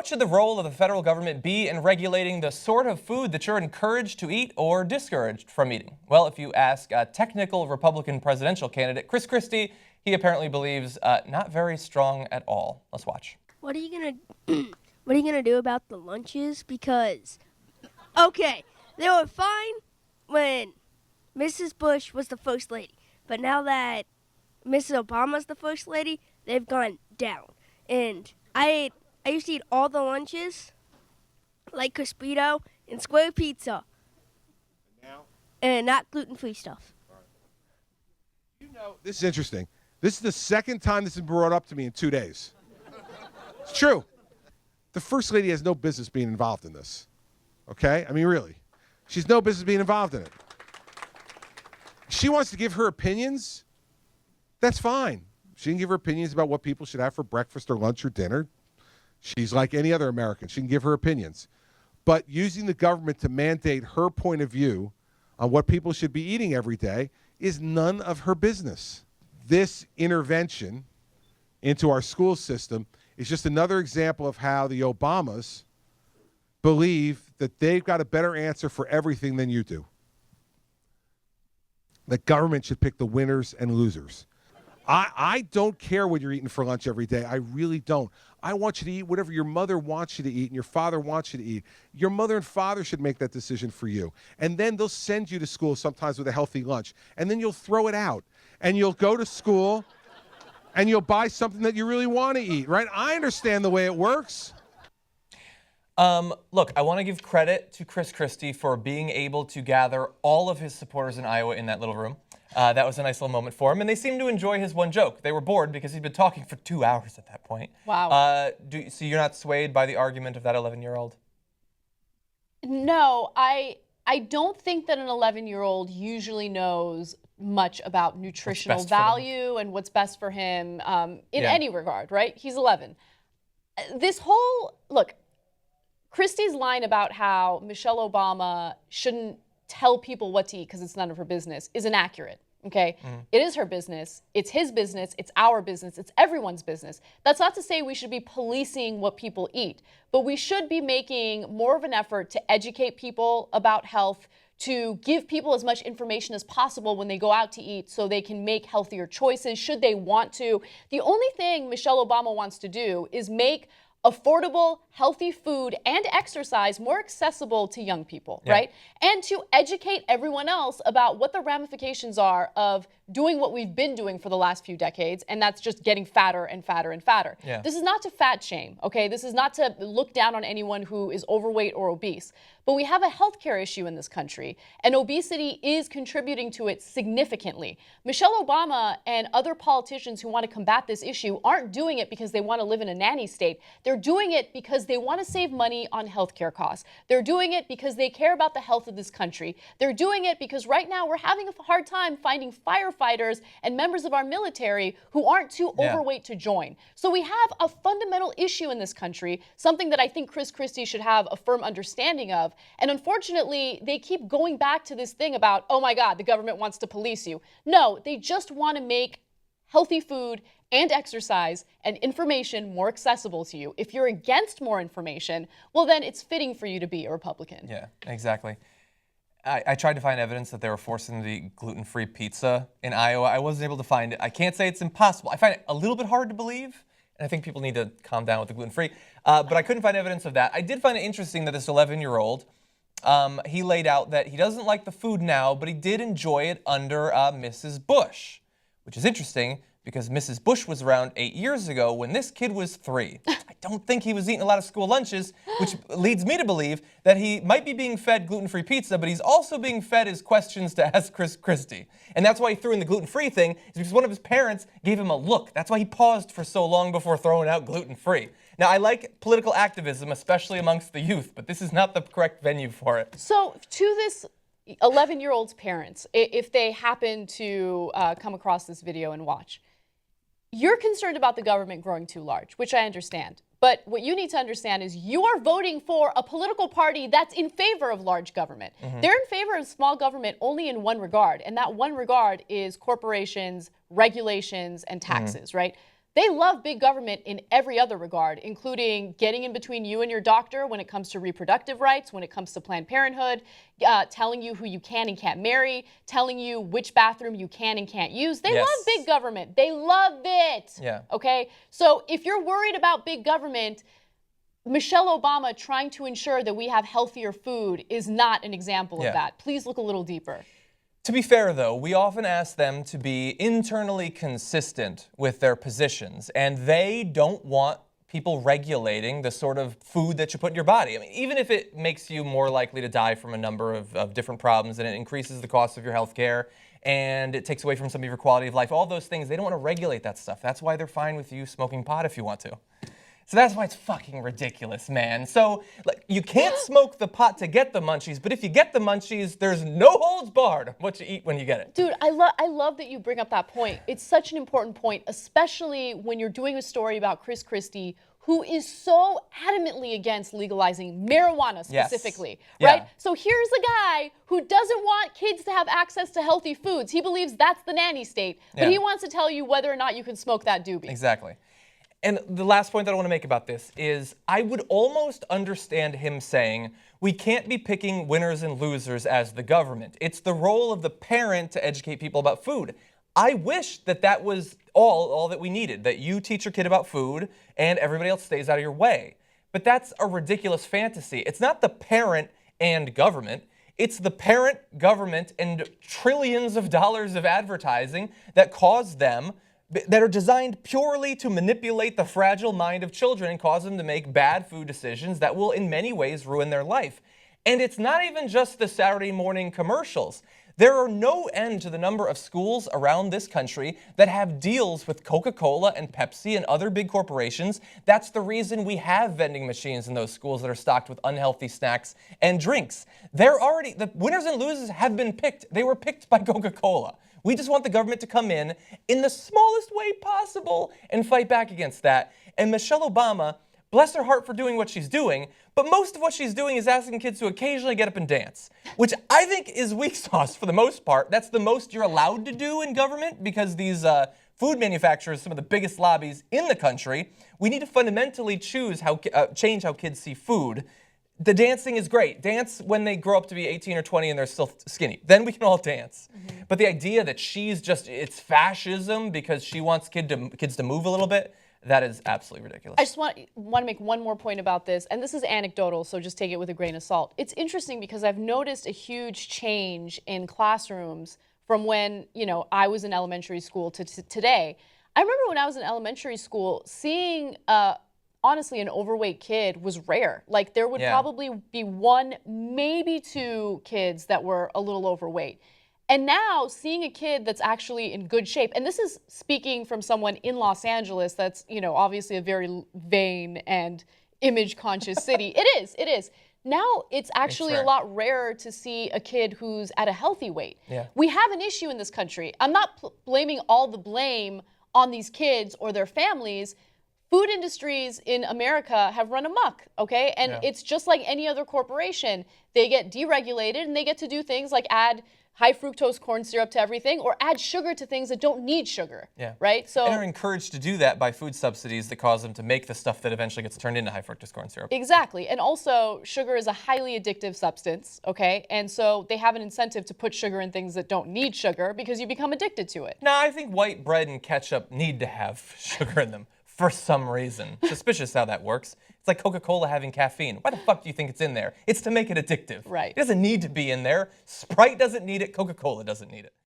What should the role of the federal government be in regulating the sort of food that you're encouraged to eat or discouraged from eating? Well, if you ask a technical Republican presidential candidate, Chris Christie, he apparently believes not very strong at all. Let's watch. What are you gonna do about the lunches? Because, okay, they were fine when Mrs. Bush was the first lady, but now that Mrs. Obama's the first lady, they've gone down. And I used to eat all the lunches, like Crispito and square pizza. Now? And not gluten-free stuff. You know, this is interesting. This is the second time this has been brought up to me in 2 days. It's true. The First Lady has no business being involved in this. Okay? I mean, really. She's no business being involved in it. She wants to give her opinions. That's fine. She can give her opinions about what people should have for breakfast or lunch or dinner. She's like any other American. She can give her opinions. But using the government to mandate her point of view on what people should be eating every day is none of her business. This intervention into our school system is just another example of how the Obamas believe that they've got a better answer for everything than you do. The government should pick the winners and losers. I don't care what you're eating for lunch every day. I really don't. I want you to eat whatever your mother wants you to eat and your father wants you to eat. Your mother and father should make that decision for you. And then they'll send you to school sometimes with a healthy lunch. And then you'll throw it out. And you'll go to school and you'll buy something that you really want to eat, right? I understand the way it works. Look, I want to give credit to Chris Christie for being able to gather all of his supporters in Iowa in that little room. That was a nice little moment for him, and they seemed to enjoy his one joke. They were bored because he'd been talking for 2 hours at that point. Wow. So you're not swayed by the argument of that 11-year-old? No, I don't think that an 11-year-old usually knows much about nutritional value and what's best for him in any regard, right? He's 11. Look, Christie's line about how Michelle Obama shouldn't tell people what to eat because it's none of her business is inaccurate. Okay, It is her business, it's his business, it's our business, it's everyone's business. That's not to say we should be policing what people eat, but we should be making more of an effort to educate people about health, to give people as much information as possible when they go out to eat so they can make healthier choices should they want to. The only thing Michelle Obama wants to do is make affordable, healthy food and exercise more accessible to young people, right? And to educate everyone else about what the ramifications are of doing what we've been doing for the last few decades, and that's just getting fatter and fatter and fatter. This is not to fat shame, okay? This is not to look down on anyone who is overweight or obese. But we have a healthcare issue in this country, and obesity is contributing to it significantly. Michelle Obama and other politicians who want to combat this issue aren't doing it because they want to live in a nanny state. They're doing it because they want to save money on healthcare costs. They're doing it because they care about the health of this country. They're doing it because right now we're having a hard time finding firefighters and members of our military who aren't too overweight to join. So we have a fundamental issue in this country, something that I think Chris Christie should have a firm understanding of. And unfortunately, they keep going back to this thing about, oh my God, the government wants to police you. No, they just want to make healthy food and exercise and information more accessible to you. If you're against more information, well, then it's fitting for you to be a Republican. Yeah, exactly. I tried to find evidence that they were forcing the gluten-free pizza in Iowa. I wasn't able to find it. I can't say it's impossible. I find it a little bit hard to believe. And I think people need to calm down with the gluten-free. But I couldn't find evidence of that. I did find it interesting that this 11-year-old, he laid out that he doesn't like the food now, but he did enjoy it under Mrs. Bush, which is interesting because Mrs. Bush was around 8 years ago when this kid was 3. I don't think he was eating a lot of school lunches, which leads me to believe that he might be being fed gluten-free pizza, but he's also being fed his questions to ask Chris Christie. And that's why he threw in the gluten-free thing, is because one of his parents gave him a look. That's why he paused for so long before throwing out gluten-free. Now, I like political activism, especially amongst the youth, but this is not the correct venue for it. So to this 11-year-old's parents, if they happen to come across this video and watch, you're concerned about the government growing too large, which I understand. But what you need to understand is you are voting for a political party that's in favor of large government. They're in favor of small government only in one regard, and that one regard is corporations, regulations, and taxes, right? They love big government in every other regard, including getting in between you and your doctor when it comes to reproductive rights, when it comes to Planned Parenthood, telling you who you can and can't marry, telling you which bathroom you can and can't use. They love big government. They love it. Yeah. Okay? So if you're worried about big government, Michelle Obama trying to ensure that we have healthier food is not an example of that. Please look a little deeper. To be fair, though, we often ask them to be internally consistent with their positions, and they don't want people regulating the sort of food that you put in your body. I mean, even if it makes you more likely to die from a number of different problems, and it increases the cost of your health care, and it takes away from some of your quality of life, all those things, they don't want to regulate that stuff. That's why they're fine with you smoking pot if you want to. So that's why it's fucking ridiculous, man. So like, you can't smoke the pot to get the munchies, but if you get the munchies, there's no holds barred on what you eat when you get it. Dude, I love that you bring up that point. It's such an important point, especially when you're doing a story about Chris Christie, who is so adamantly against legalizing marijuana specifically, right? So here's a guy who doesn't want kids to have access to healthy foods. He believes that's the nanny state, but he wants to tell you whether or not you can smoke that doobie. Exactly. And the last point that I want to make about this is I would almost understand him saying, we can't be picking winners and losers as the government. It's the role of the parent to educate people about food. I wish that that was all that we needed, that you teach your kid about food and everybody else stays out of your way. But that's a ridiculous fantasy. It's not the parent and government. It's the parent, government, and trillions of dollars of advertising that cause them, that are designed purely to manipulate the fragile mind of children and cause them to make bad food decisions that will in many ways ruin their life. And it's not even just the Saturday morning commercials. There are no end to the number of schools around this country that have deals with Coca-Cola and Pepsi and other big corporations. That's the reason we have vending machines in those schools that are stocked with unhealthy snacks and drinks. The winners and losers have been picked. They were picked by Coca-Cola. We just want the government to come in the smallest way possible and fight back against that. And Michelle Obama, bless her heart for doing what she's doing, but most of what she's doing is asking kids to occasionally get up and dance, which I think is weak sauce for the most part. That's the most you're allowed to do in government because these food manufacturers, some of the biggest lobbies in the country, we need to fundamentally change how kids see food. The dancing is great. Dance when they grow up to be 18 or 20 and they're still skinny. Then we can all dance. Mm-hmm. But the idea that it's fascism because she wants kids to move a little bit, that is absolutely ridiculous. I just want to make one more point about this, and this is anecdotal, so just take it with a grain of salt. It's interesting because I've noticed a huge change in classrooms from when, I was in elementary school to today. I remember when I was in elementary school, seeing honestly, an overweight kid was rare. Like there would probably be one, maybe two kids that were a little overweight. And now seeing a kid that's actually in good shape, and this is speaking from someone in Los Angeles that's, obviously a very vain and image conscious city. It is. Now it's actually a lot rarer to see a kid who's at a healthy weight. Yeah. We have an issue in this country. I'm not blaming all the blame on these kids or their families. Food industries in America have run amok, okay? And it's just like any other corporation. They get deregulated and they get to do things like add high fructose corn syrup to everything or add sugar to things that don't need sugar, right? So, and are encouraged to do that by food subsidies that cause them to make the stuff that eventually gets turned into high fructose corn syrup. Exactly. And also, sugar is a highly addictive substance, okay? And so they have an incentive to put sugar in things that don't need sugar because you become addicted to it. No, I think white bread and ketchup need to have sugar in them. For some reason. Suspicious how that works. It's like Coca-Cola having caffeine. Why the fuck do you think it's in there? It's to make it addictive. Right. It doesn't need to be in there. Sprite doesn't need it. Coca-Cola doesn't need it.